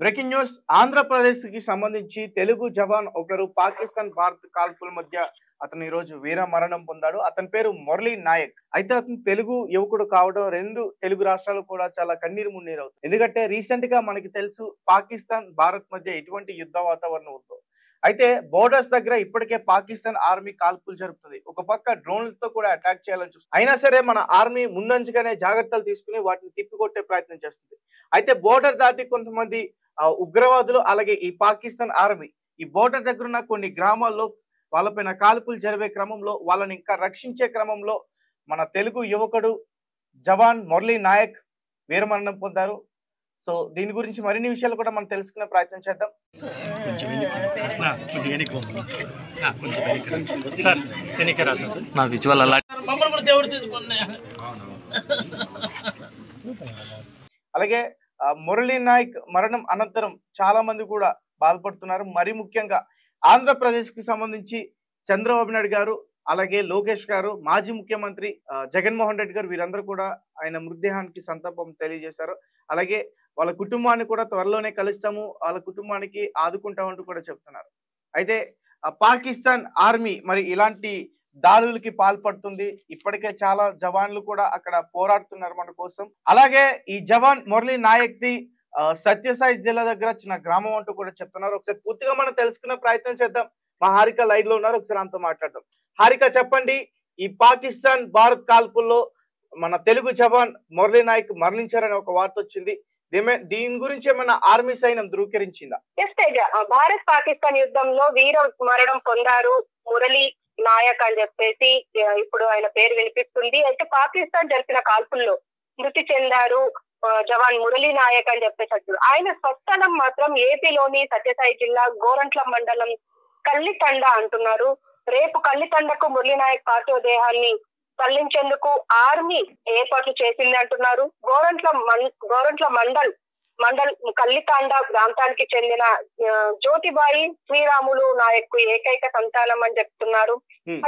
Breaking news Andhra Pradesh కి సంబంధించి తెలుగు జవాన్ ఒకరు పాకిస్తాన్ భారత్ కాల్పుల మధ్య అతను ఈ రోజు వీర మరణం పొందాడు. అతని పేరు మురళీ నాయక్. అయితే అతను తెలుగు యువకుడు కావడం రెండు తెలుగు రాష్ట్రాలు కూడా చాలా కన్నీరు మున్నీరు అవుతుంది. ఎందుకంటే రీసెంట్ గా మనకి తెలుసు పాకిస్తాన్ భారత్ మధ్య ఎటువంటి యుద్ధ వాతావరణం ఉందో. అయితే బోర్డర్స్ దగ్గర ఇప్పటికే పాకిస్తాన్ ఆర్మీ కాల్పులు జరుపుతుంది. ఒక పక్క డ్రోన్లతో కూడా అటాక్ చేయాలని చూస్తుంది. అయినా సరే మన ఆర్మీ ముందంజగానే జాగ్రత్తలు తీసుకుని వాటిని తిప్పికొట్టే ప్రయత్నం చేస్తుంది. అయితే బోర్డర్ దాటి కొంతమంది ఉగ్రవాదులు అలాగే ఈ పాకిస్తాన్ ఆర్మీ ఈ బోర్డర్ దగ్గర ఉన్న కొన్ని గ్రామాల్లో వాళ్ళపైన కాల్పులు జరిపే క్రమంలో వాళ్ళని ఇంకా రక్షించే క్రమంలో మన తెలుగు యువకుడు జవాన్ మురళీ నాయక్ వీరమరణం పొందారు. సో దీని గురించి మరిన్ని విషయాలు కూడా మనం తెలుసుకునే ప్రయత్నం చేద్దాం. అలాగే మురళీ నాయక్ మరణం అనంతరం చాలా మంది కూడా బాధపడుతున్నారు. మరి ముఖ్యంగా ఆంధ్రప్రదేశ్ కి సంబంధించి చంద్రబాబు నాయుడు గారు అలాగే లోకేష్ గారు మాజీ ముఖ్యమంత్రి జగన్మోహన్ రెడ్డి గారు వీరందరూ కూడా ఆయన మృతదేహానికి సంతాపం తెలియజేశారు. అలాగే వాళ్ళ కుటుంబాన్ని కూడా త్వరలోనే కలుస్తాము, వాళ్ళ కుటుంబానికి ఆదుకుంటామంటూ కూడా చెప్తున్నారు. అయితే పాకిస్తాన్ ఆర్మీ మరి ఇలాంటి దాడులకి పాల్పడుతుంది. ఇప్పటికే చాలా జవాన్లు కూడా అక్కడ పోరాడుతున్నారు మన కోసం. అలాగే ఈ జవాన్ మురళీ నాయక్ ది సత్యసాయి జిల్లా దగ్గర చిన్న గ్రామం అంటూ కూడా చెప్తున్నారు. ఒకసారి పూర్తిగా మనం తెలుసుకునే ప్రయత్నం చేద్దాం. మా హారిక లైవ్ లో ఉన్నారు, ఒకసారి అంతా మాట్లాడదాం. హారిక చెప్పండి, ఈ పాకిస్తాన్ భారత్ కాల్పుల్లో మన తెలుగు జవాన్ మురళీ నాయక్ మరణించారని ఒక వార్త వచ్చింది. దీని గురించి ఏమైనా ఆర్మీ సైన్యం ధృవీకరించిందా? భారత్ పాకిస్తాన్ యుద్ధంలో వీర మరణం పొందారు మురళీ నాయక్ అని చెప్పేసి ఇప్పుడు ఆయన పేరు వినిపిస్తుంది. అయితే పాకిస్తాన్ జరిపిన కాల్పుల్లో మృతి చెందారు జవాన్ మురళీ నాయక్ అని చెప్పేసి ఆయన స్వస్థలం మాత్రం ఏపీలోని సత్యసాయి జిల్లా గోరంట్ల మండలం కల్లితండ అంటున్నారు. రేపు కల్లితండకు మురళీ నాయక్ పార్థివ దేహాన్ని తరలించేందుకు ఆర్మీ ఏర్పాట్లు చేసింది అంటున్నారు. గోరంట్ల మండల్ కల్లితాండ ప్రాంతానికి చెందిన జ్యోతిబాయి శ్రీరాములు నాయక్ ఏకైక సంతానం అని చెప్తున్నారు.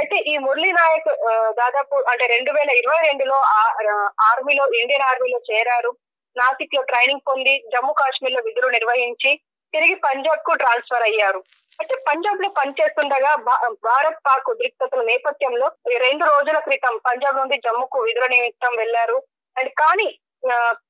అయితే ఈ మురళీ నాయక్ దాదాపు అంటే 2022లో ఆర్మీలో ఇండియన్ ఆర్మీలో చేరారు. నాసిక్ లో ట్రైనింగ్ పొంది జమ్మూ కాశ్మీర్ లో విధులు నిర్వహించి తిరిగి పంజాబ్ కు ట్రాన్స్ఫర్ అయ్యారు. అయితే పంజాబ్ లో పనిచేస్తుండగా భారత్ పాక్ ఉద్రిక్తతల నేపథ్యంలో 2 రోజుల క్రితం పంజాబ్ నుండి జమ్మూకు విధుల నిమిత్తం వెళ్లారు. అండ్ కానీ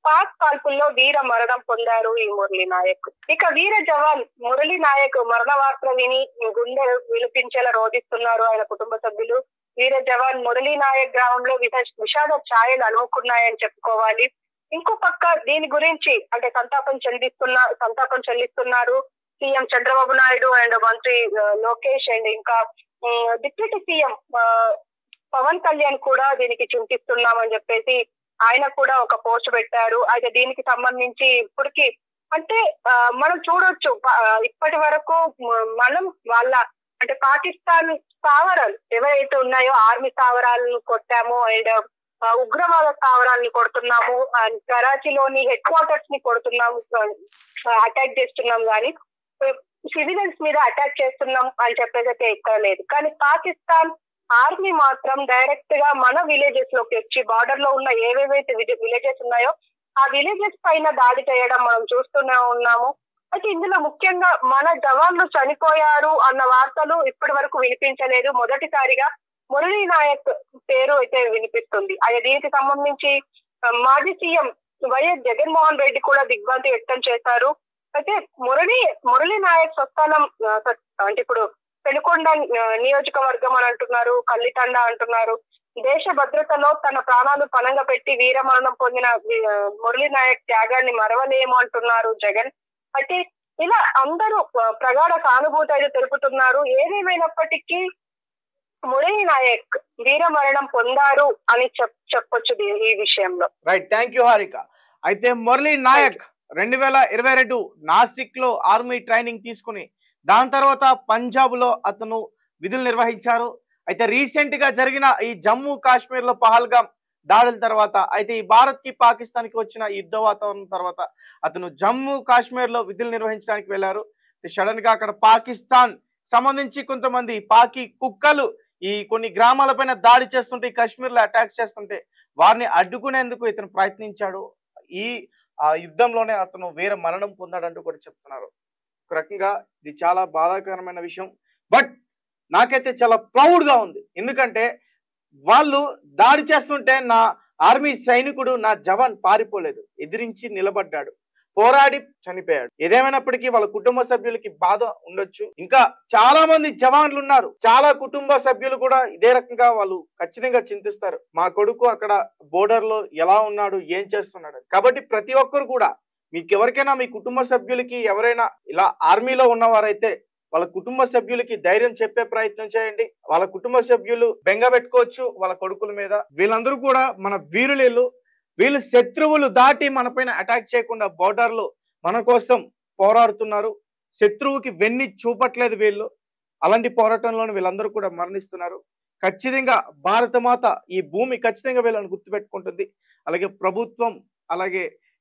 పాక్ కాల్పుల్లో వీర మరణం పొందారు ఈ మురళీ నాయక్. ఇక వీర జవాన్ మురళీ నాయక్ మరణ వార్త విని గుండె విలిపించేలా రోధిస్తున్నారు ఆయన కుటుంబ సభ్యులు. వీర జవాన్ మురళీ నాయక్ గ్రామంలో విషాద ఛాయలు అలుముకున్నాయని చెప్పుకోవాలి. ఇంకో పక్క దీని గురించి అంటే సంతాపం చెల్లిస్తున్నారు సీఎం చంద్రబాబు నాయుడు అండ్ మంత్రి లోకేష్ అండ్ ఇంకా డిప్యూటీ సీఎం పవన్ కళ్యాణ్ కూడా దీనికి చింతిస్తున్నామని చెప్పేసి ఆయన కూడా ఒక పోస్ట్ పెట్టారు. అయితే దీనికి సంబంధించి ఇప్పటికి అంటే మనం చూడొచ్చు ఇప్పటి వరకు మనం వాళ్ళ అంటే పాకిస్తాన్ స్థావరాలు ఎవరైతే ఉన్నాయో ఆర్మీ స్థావరాలను కొట్టాము అండ్ ఉగ్రవాద స్థావరాలను కొడుతున్నాము, కరాచీలోని హెడ్ క్వార్టర్స్ ని కొడుతున్నాము, అటాక్ చేస్తున్నాం, కానీ సివిలియన్స్ మీద అటాక్ చేస్తున్నాం అని చెప్పేసి అయితే ఎక్కడ లేదు. కానీ పాకిస్తాన్ ఆర్మీ మాత్రం డైరెక్ట్ గా మన విలేజెస్ లోకి వచ్చి బార్డర్ లో ఉన్న ఏవేవైతే విలేజెస్ ఉన్నాయో ఆ విలేజెస్ పైన దాడి చేయడం మనం చూస్తూనే ఉన్నాము. అయితే ఇందులో ముఖ్యంగా మన జవాన్లు చనిపోయారు అన్న వార్తలు ఇప్పటి వరకు వినిపించలేదు. మొదటిసారిగా మురళీ నాయక్ పేరు అయితే వినిపిస్తుంది. అయితే దీనికి సంబంధించి మాజీ సీఎం వైఎస్ జగన్మోహన్ రెడ్డి కూడా దిగ్భ్రాంతి వ్యక్తం చేశారు. అయితే మురళీ నాయక్ స్వస్థానం అంటే ఇప్పుడు పెనుకొండ నియోజకవర్గం అని అంటున్నారు, కల్లితండ అంటున్నారు. దేశ భద్రతలో తన ప్రాణాలు పణంగా పెట్టి వీరమరణం పొందిన మురళీ నాయక్ త్యాగాన్ని మరవలేము అంటున్నారు జగన్. అయితే ఇలా అందరూ ప్రగాఢ సానుభూతి అయితే తెలుపుతున్నారు. ఏదేమైనప్పటికీ మురళీ నాయక్ వీరమరణం పొందారు అని చెప్పొచ్చు ఈ విషయంలో. Right, thank you Harika. అయితే మురళీ నాయక్ 2022 నాసిక్ లో ఆర్మీ ట్రైనింగ్ తీసుకుని దాని తర్వాత పంజాబ్ లో అతను విధులు నిర్వహించారు. అయితే రీసెంట్ గా జరిగిన ఈ జమ్మూ కాశ్మీర్ లో పహల్గామ్ దాడుల తర్వాత అయితే ఈ భారత్ కి పాకిస్తాన్ కి వచ్చిన యుద్ధ వాతావరణం తర్వాత అతను జమ్మూ కాశ్మీర్ లో విధులు నిర్వహించడానికి వెళ్లారు. సడన్ గా అక్కడ పాకిస్తాన్ సంబంధించి కొంతమంది పాకి కుక్కలు ఈ కొన్ని గ్రామాలపైన దాడి చేస్తుంటే, కాశ్మీర్ లో అటాక్స్ చేస్తుంటే వారిని అడ్డుకునేందుకు ఇతను ప్రయత్నించాడు. ఈ ఆ యుద్ధంలోనే అతను వీర మరణం పొందాడంటూ కూడా చెప్తున్నారు. ఒక రకంగా ఇది చాలా బాధాకరమైన విషయం. బట్ నాకైతే చాలా ప్రౌడ్గా ఉంది. ఎందుకంటే వాళ్ళు దాడి చేస్తుంటే నా ఆర్మీ సైనికుడు, నా జవాన్ పారిపోలేదు, ఎదిరించి నిలబడ్డాడు, పోరాడి చనిపోయాడు. ఏదేమైనప్పటికీ వాళ్ళ కుటుంబ సభ్యులకి బాధ ఉండొచ్చు. ఇంకా చాలా మంది జవాన్లు ఉన్నారు, చాలా కుటుంబ సభ్యులు కూడా ఇదే రకంగా వాళ్ళు ఖచ్చితంగా చింతిస్తారు. మా కొడుకు అక్కడ బోర్డర్ లో ఎలా ఉన్నాడు, ఏం చేస్తున్నాడు. కాబట్టి ప్రతి ఒక్కరు కూడా మీకు ఎవరికైనా మీ కుటుంబ సభ్యులకి ఎవరైనా ఇలా ఆర్మీలో ఉన్నవారైతే వాళ్ళ కుటుంబ సభ్యులకి ధైర్యం చెప్పే ప్రయత్నం చేయండి. వాళ్ళ కుటుంబ సభ్యులు బెంగ పెట్టుకోవచ్చు వాళ్ళ కొడుకుల మీద. వీళ్ళందరూ కూడా మన వీరులు. వీళ్ళు శత్రువులు దాటి మన పైన అటాక్ చేయకుండా బోర్డర్ లో మన కోసం పోరాడుతున్నారు. శత్రువుకి వెన్ని చూపట్లేదు వీళ్ళు. అలాంటి పోరాటంలోనే వీళ్ళందరూ కూడా మరణిస్తున్నారు. ఖచ్చితంగా భారత మాత ఈ భూమి ఖచ్చితంగా వీళ్ళని గుర్తుపెట్టుకుంటుంది. అలాగే ప్రభుత్వం, అలాగే